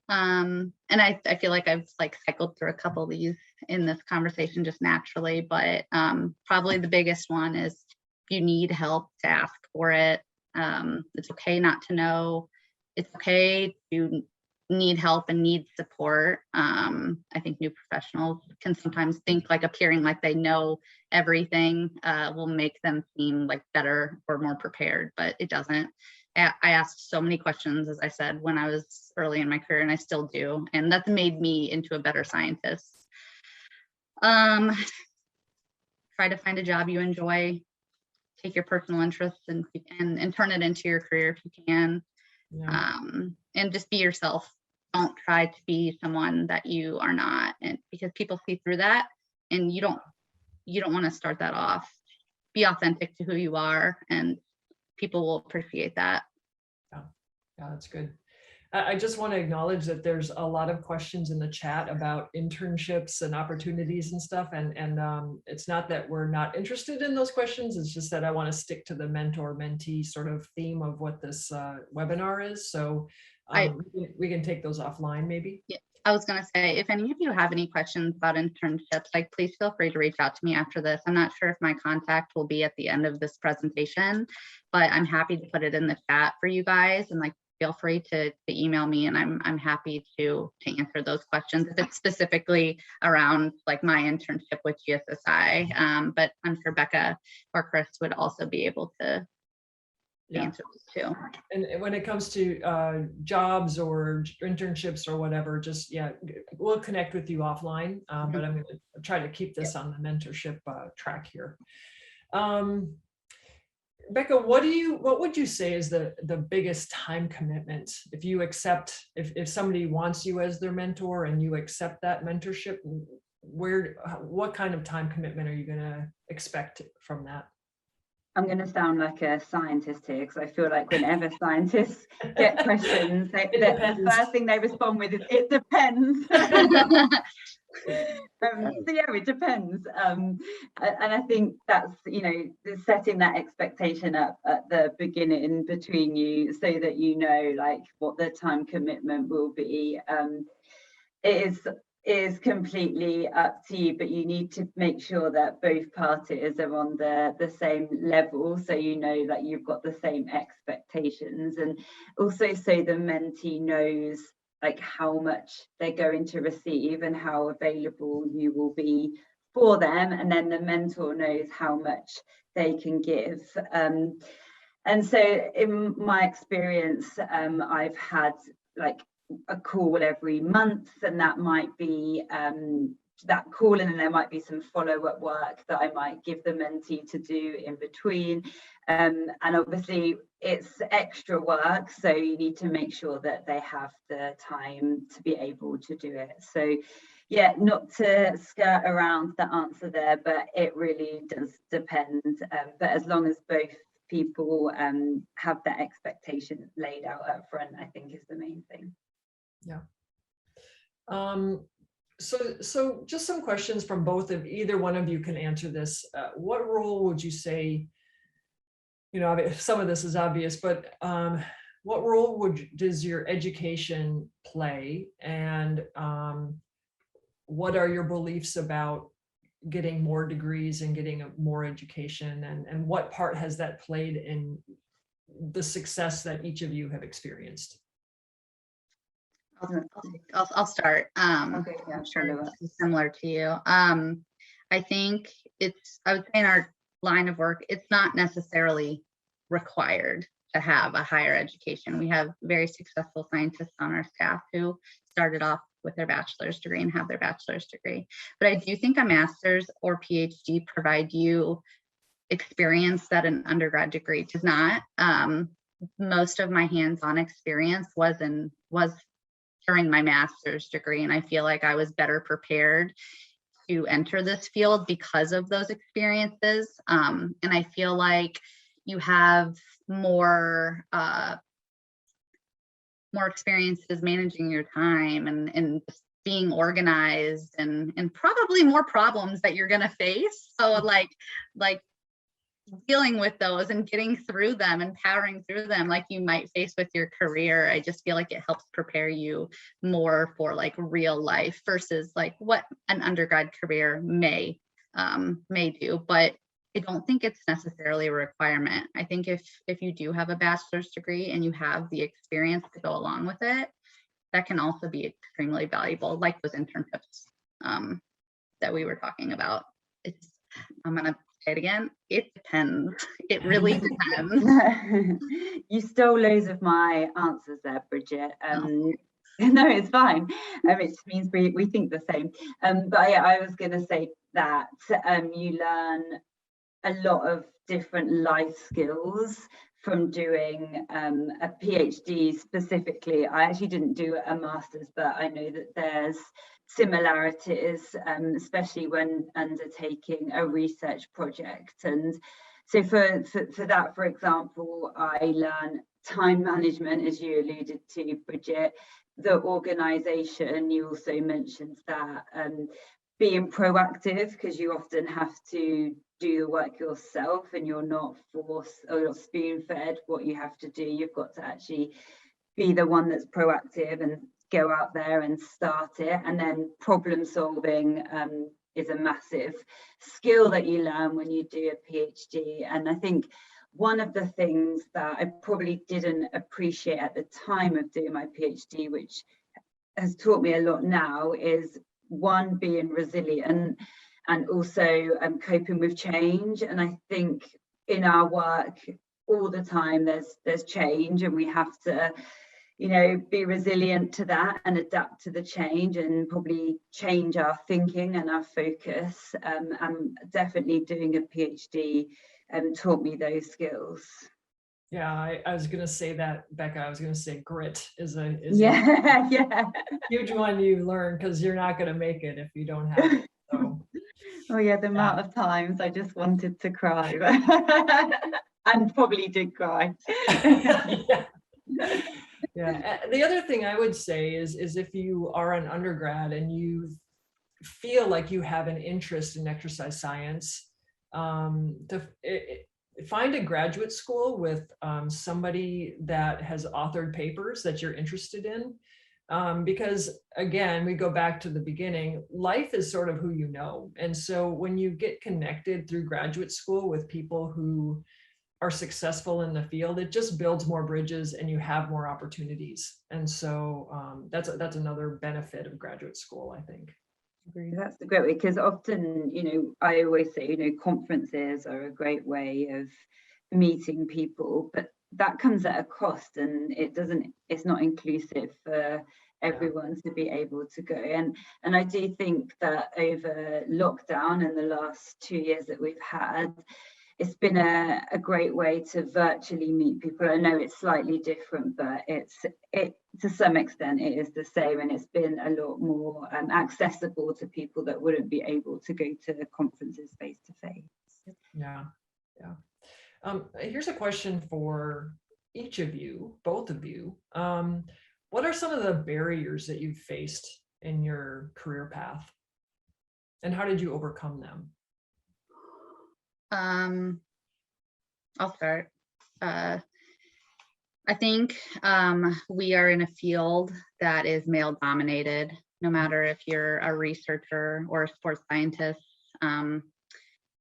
And I feel like I've cycled through a couple of these in this conversation just naturally, but probably the biggest one is, if you need help, to ask for it. It's okay not to know. It's okay to need help and need support. I think new professionals can sometimes think like appearing like they know everything will make them seem like better or more prepared, but it doesn't. I asked so many questions, as I said, when I was early in my career, and I still do, and that's made me into a better scientist. Try to find a job you enjoy. Take your personal interests and turn it into your career if you can. Yeah. And just be yourself. Don't try to be someone that you are not, and because people see through that, and you don't want to start that off. Be authentic to who you are, and people will appreciate that. Yeah, that's good. I just want to acknowledge that there's a lot of questions in the chat about internships and opportunities and stuff, and it's not that we're not interested in those questions. It's just that I want to stick to the mentor-mentee sort of theme of what this webinar is. So we can take those offline, maybe. Yeah, I was going to say, if any of you have any questions about internships, please feel free to reach out to me after this. I'm not sure if my contact will be at the end of this presentation, but I'm happy to put it in the chat for you guys, and feel free to email me, and I'm happy to answer those questions if it's specifically around my internship with GSSI. But I'm sure Becca or Chris would also be able to answer those too. And when it comes to jobs or internships or whatever, just we'll connect with you offline. But I'm going to try to keep this on the mentorship track here. Becca, what would you say is the biggest time commitment if somebody wants you as their mentor and you accept that mentorship? What kind of time commitment are you going to expect from that? I'm going to sound like a scientist here, because I feel like whenever scientists get questions, the first thing they respond with is, it depends. So it depends. And I think that's, setting that expectation up at the beginning between you, so that you know what the time commitment will be. is completely up to you, but you need to make sure that both parties are on the same level, so you know that you've got the same expectations, and also so the mentee knows like how much they're going to receive and how available you will be for them, and then the mentor knows how much they can give. And so in my experience, I've had like a call every month, and that might be that call, and then there might be some follow-up work that I might give the mentee to do in between, and obviously it's extra work, so you need to make sure that they have the time to be able to do it. So yeah, not to skirt around the answer there, but it really does depend, but as long as both people have that expectation laid out up front, I think is the main thing. Yeah. So just some questions from both of either one of you can answer this. What role would you say, you know, some of this is obvious, but what role does your education play, and what are your beliefs about getting more degrees and getting more education, and what part has that played in the success that each of you have experienced? I'll start. Okay, yeah, I'm sure it's similar to you. I think I would say in our line of work, it's not necessarily required to have a higher education. We have very successful scientists on our staff who started off with their bachelor's degree and have their bachelor's degree. But I do think a master's or PhD provide you experience that an undergrad degree does not. Most of my hands-on experience was during my master's degree, and I feel like I was better prepared to enter this field because of those experiences. And I feel like you have more experiences managing your time and just being organized, and probably more problems that you're going to face. So like dealing with those and getting through them and powering through them like you might face with your career, I just feel like it helps prepare you more for like real life versus like what an undergrad career may do. But I don't think it's necessarily a requirement. I think if you do have a bachelor's degree and you have the experience to go along with it, that can also be extremely valuable, like those internships that we were talking about. I'm gonna say it again, it depends. It really depends. You stole loads of my answers there, Bridget. No, it's fine. It just means we think the same. But yeah, I was gonna say that you learn a lot of different life skills from doing a PhD specifically. I actually didn't do a master's, but I know that there's similarities, especially when undertaking a research project. And so for that, for example, I learned time management, as you alluded to, Bridget, the organisation. You also mentioned that being proactive, because you often have to do the work yourself and you're not forced or you're spoon fed what you have to do. You've got to actually be the one that's proactive and go out there and start it. And then problem solving is a massive skill that you learn when you do a PhD. And I think one of the things that I probably didn't appreciate at the time of doing my PhD, which has taught me a lot now, is one, being resilient, and also coping with change. And I think in our work all the time there's change, and we have to, you know, be resilient to that and adapt to the change and probably change our thinking and our focus. And definitely doing a PhD taught me those skills. Yeah, I was going to say that, Becca. I was going to say grit is a huge one you learn, because you're not going to make it if you don't have it. So. Oh yeah, the amount of times I just wanted to cry and probably did cry. Yeah. The other thing I would say is if you are an undergrad and you feel like you have an interest in exercise science, find a graduate school with somebody that has authored papers that you're interested in. Because again, we go back to the beginning, life is sort of who you know. And so when you get connected through graduate school with people who are successful in the field, it just builds more bridges and you have more opportunities. And so that's another benefit of graduate school, I think. That's a great way, because often, I always say, conferences are a great way of meeting people, but that comes at a cost, and it's not inclusive for everyone to be able to go. And I do think that over lockdown and the last 2 years that we've had, it's been a great way to virtually meet people. I know it's slightly different, but it to some extent it is the same, and it's been a lot more accessible to people that wouldn't be able to go to the conferences face to face. Yeah. Here's a question for each of you, both of you. What are some of the barriers that you've faced in your career path, and how did you overcome them? I'll start. I think we are in a field that is male dominated, no matter if you're a researcher or a sports scientist.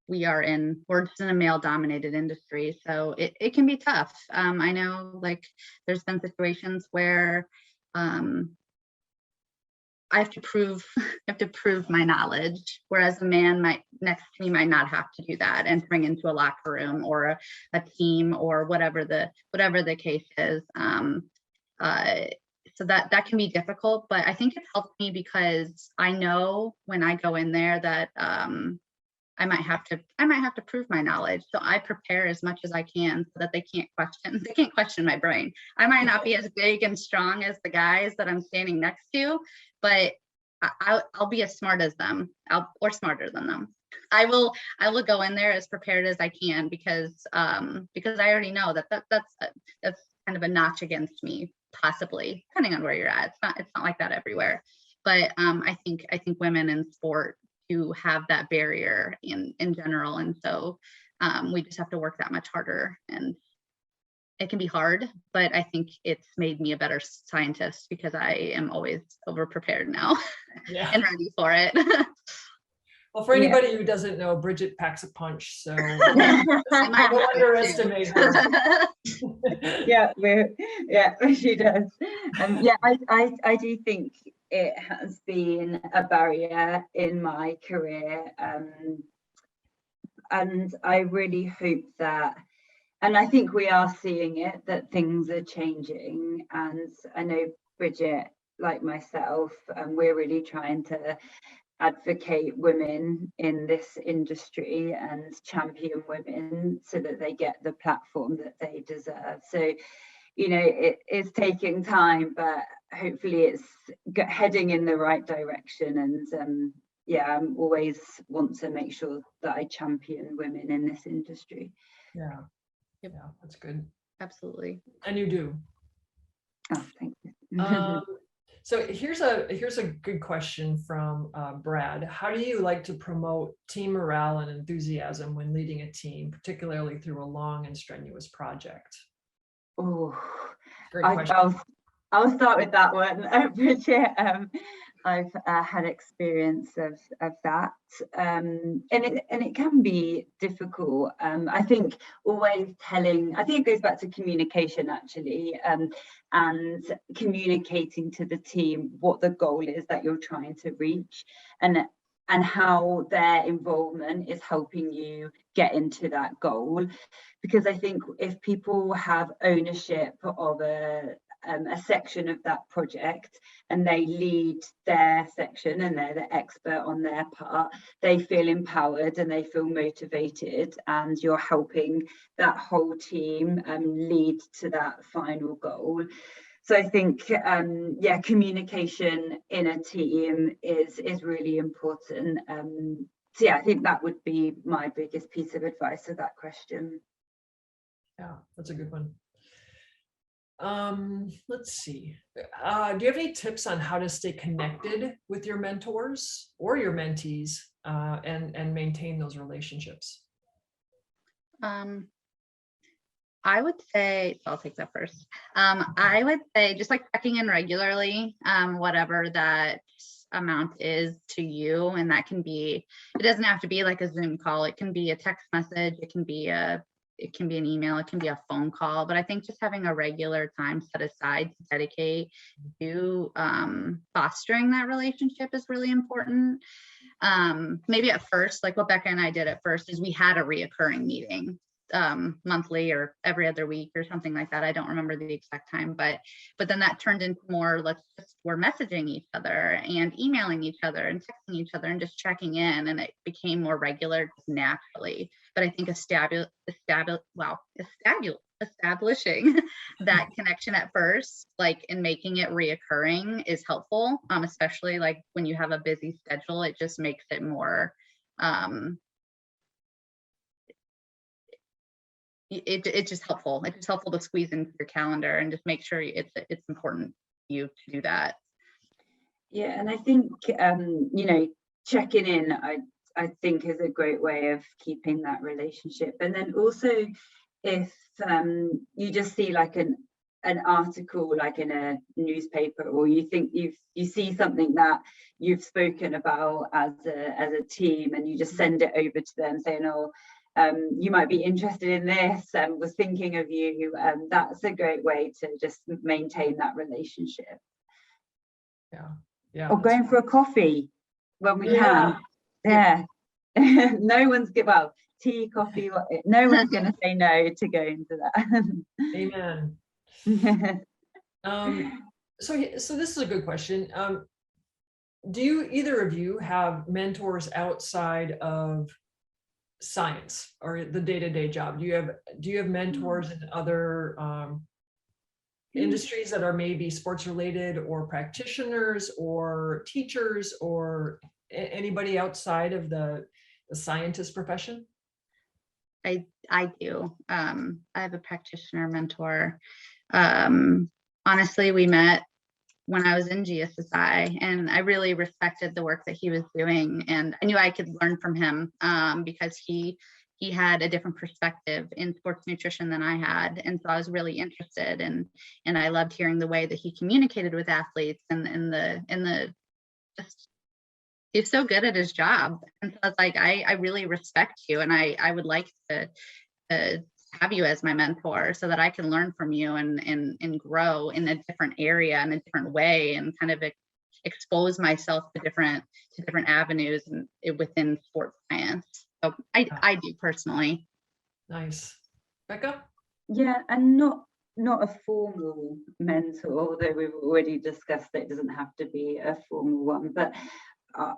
We're just in a male dominated industry. So it can be tough. I know, like, there's been situations where I have to prove my knowledge, whereas a man next to me might not have to do that, entering into a locker room or a team or whatever the case is. So that can be difficult, but I think it's helped me because I know when I go in there that I might have to prove my knowledge. So I prepare as much as I can so that they can't question my brain. I might not be as big and strong as the guys that I'm standing next to, but I'll be as smart as them, or smarter than them. I will go in there as prepared as I can because I already know that's kind of a notch against me, possibly, depending on where you're at. It's not like that everywhere. But I think women in sport do have that barrier in general, and so we just have to work that much harder, and it can be hard, but I think it's made me a better scientist because I am always over prepared now and ready for it. Well, for anybody who doesn't know, Bridget packs a punch, so don't underestimate her. She does. I do think it has been a barrier in my career, and I really hope that, and I think we are seeing it, that things are changing. And I know Bridget, like myself, we're really trying to advocate women in this industry and champion women so that they get the platform that they deserve. So, it is taking time, but hopefully it's heading in the right direction. And I always want to make sure that I champion women in this industry. Yeah, that's good. Absolutely. And you do. Oh, thank you. So here's a good question from Brad. How do you like to promote team morale and enthusiasm when leading a team, particularly through a long and strenuous project? Oh, great question. I'll start with that one, Bridget. I've had experience of that, and it can be difficult. I think it goes back to communication, actually, and communicating to the team what the goal is that you're trying to reach, and how their involvement is helping you get into that goal. Because I think if people have ownership of a section of that project and they lead their section and they're the expert on their part, they feel empowered and they feel motivated, and you're helping that whole team lead to that final goal. So I think communication in a team is really important. I think that would be my biggest piece of advice to that question. Yeah, that's a good one. Let's see. Do you have any tips on how to stay connected with your mentors or your mentees and maintain those relationships? I would say, I'll take that first. I would say just like checking in regularly, whatever that amount is to you. And that can be, it doesn't have to be like a Zoom call. It can be a text message. It can be an email. It can be a phone call. But I think just having a regular time set aside to dedicate to fostering that relationship is really important. Maybe at first, like what Becca and I did at first, is we had a reoccurring meeting monthly or every other week or something like that. I don't remember the exact time, but then that turned into more, we're messaging each other and emailing each other and texting each other and just checking in, and it became more regular just naturally. But I think establishing that connection at first, like, and making it reoccurring is helpful, especially like when you have a busy schedule. It just makes it more it's just helpful. It's just helpful to squeeze into your calendar and just make sure it's important to you to do that. Yeah, and I think checking in, I think is a great way of keeping that relationship. And then also, if you just see like an article like in a newspaper, or you think you see something that you've spoken about as a team, and you just send it over to them saying, oh, you might be interested in this, was thinking of you. That's a great way to just maintain that relationship. Yeah. Or going for a coffee when we can. Yeah. No one's tea, coffee, no one's going to say no to going to that. Amen. So this is a good question. Do you, either of you, have mentors outside of science or the day-to-day job? Do you have mentors in other industries that are maybe sports related, or practitioners or teachers, or anybody outside of the scientist profession? I do. I have a practitioner mentor. Honestly, we met when I was in GSSI, and I really respected the work that he was doing, and I knew I could learn from him because he had a different perspective in sports nutrition than I had, and so I was really interested, and I loved hearing the way that he communicated with athletes, and just, he's so good at his job, and so I was like, I really respect you, and I would like to have you as my mentor so that I can learn from you and grow in a different area, in a different way, and kind of expose myself to different avenues within sports science. So I do personally. Nice. Becca? Yeah, and not a formal mentor, although we've already discussed that it doesn't have to be a formal one, but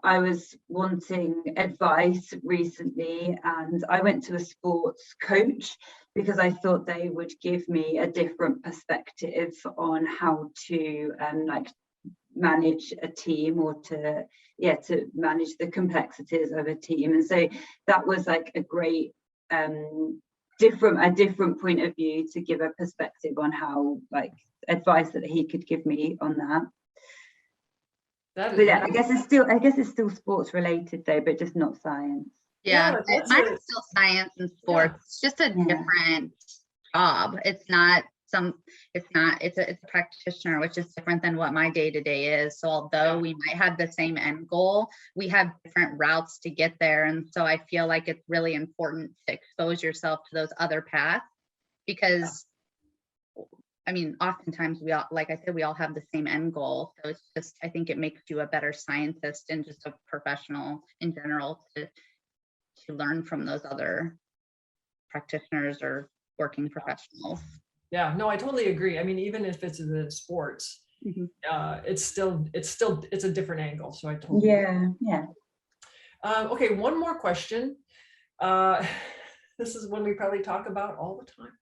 I was wanting advice recently, and I went to a sports coach because I thought they would give me a different perspective on how to manage a team, or to manage the complexities of a team. And so that was like a great different point of view to give a perspective on how, like, advice that he could give me on that. But yeah, I guess it's still sports related though, but just not science. Yeah, mine is still science and sports. Yeah. It's just a different job. It's a practitioner, which is different than what my day-to-day is. So although we might have the same end goal, we have different routes to get there. And so I feel like it's really important to expose yourself to those other paths, because I mean, oftentimes we all, like I said, we all have the same end goal. So it's just, I think it makes you a better scientist and just a professional in general to learn from those other practitioners or working professionals. Yeah, no, I totally agree. I mean, even if it's in sports, it's a different angle. So I totally yeah. Okay, one more question. This is one we probably talk about all the time.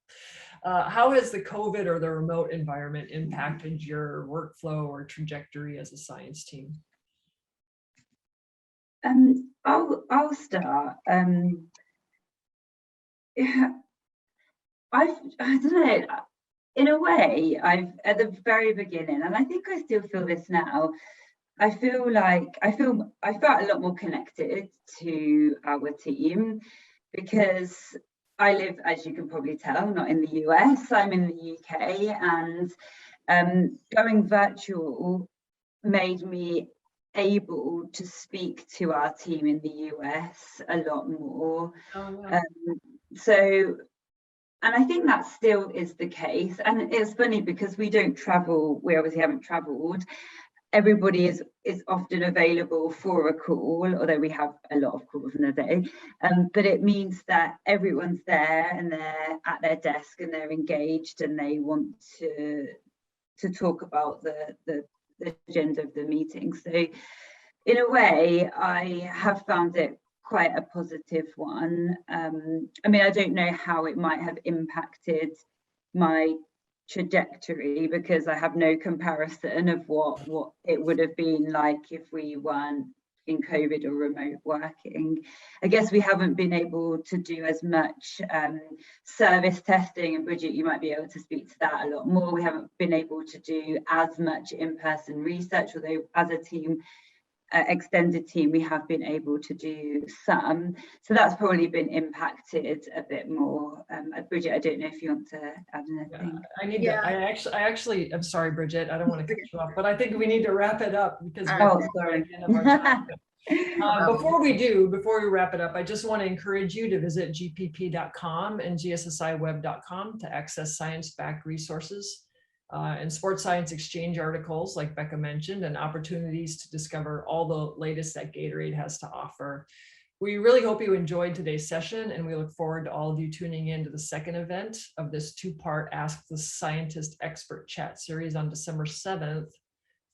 How has the COVID or the remote environment impacted your workflow or trajectory as a science team? I'll start. I don't know. In a way, I've at the very beginning, and I think I still feel this now. I felt a lot more connected to our team, because I live, as you can probably tell, not in the US, I'm in the UK, and going virtual made me able to speak to our team in the US a lot more. Oh, yeah. So, and I think that still is the case. And it's funny because we don't travel, we obviously haven't traveled. Everybody is often available for a call, although we have a lot of calls in a day. But it means that everyone's there and they're at their desk and they're engaged and they want to talk about the agenda of the meeting. So in a way, I have found it quite a positive one. I mean, I don't know how it might have impacted my trajectory because I have no comparison of what it would have been like if we weren't in COVID or remote working. I guess we haven't been able to do as much service testing, and Bridget, you might be able to speak to that a lot more. We haven't been able to do as much in-person research, although as a team, extended team, we have been able to do some. So that's probably been impacted a bit more. Bridget, I don't know if you want to add anything. Yeah, I actually, I'm sorry, Bridget, I don't want to cut you off, but I think we need to wrap it up because we're at the end of our time. Before we wrap it up, I just want to encourage you to visit gpp.com and gssiweb.com to access science-backed resources and sports science exchange articles like Becca mentioned, and opportunities to discover all the latest that Gatorade has to offer. We really hope you enjoyed today's session, and we look forward to all of you tuning in to the second event of this two-part Ask the Scientist Expert Chat series on December 7th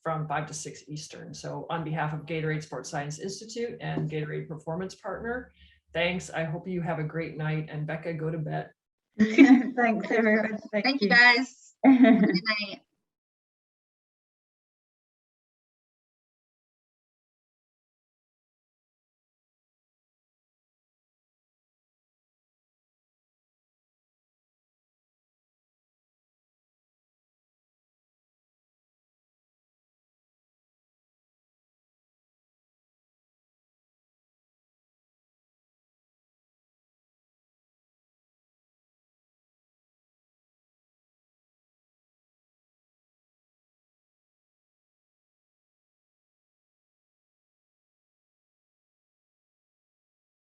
from 5 to 6 Eastern. So on behalf of Gatorade Sports Science Institute and Gatorade Performance Partner, thanks. I hope you have a great night, and Becca, go to bed. Thanks everyone. Thank you guys. Good night.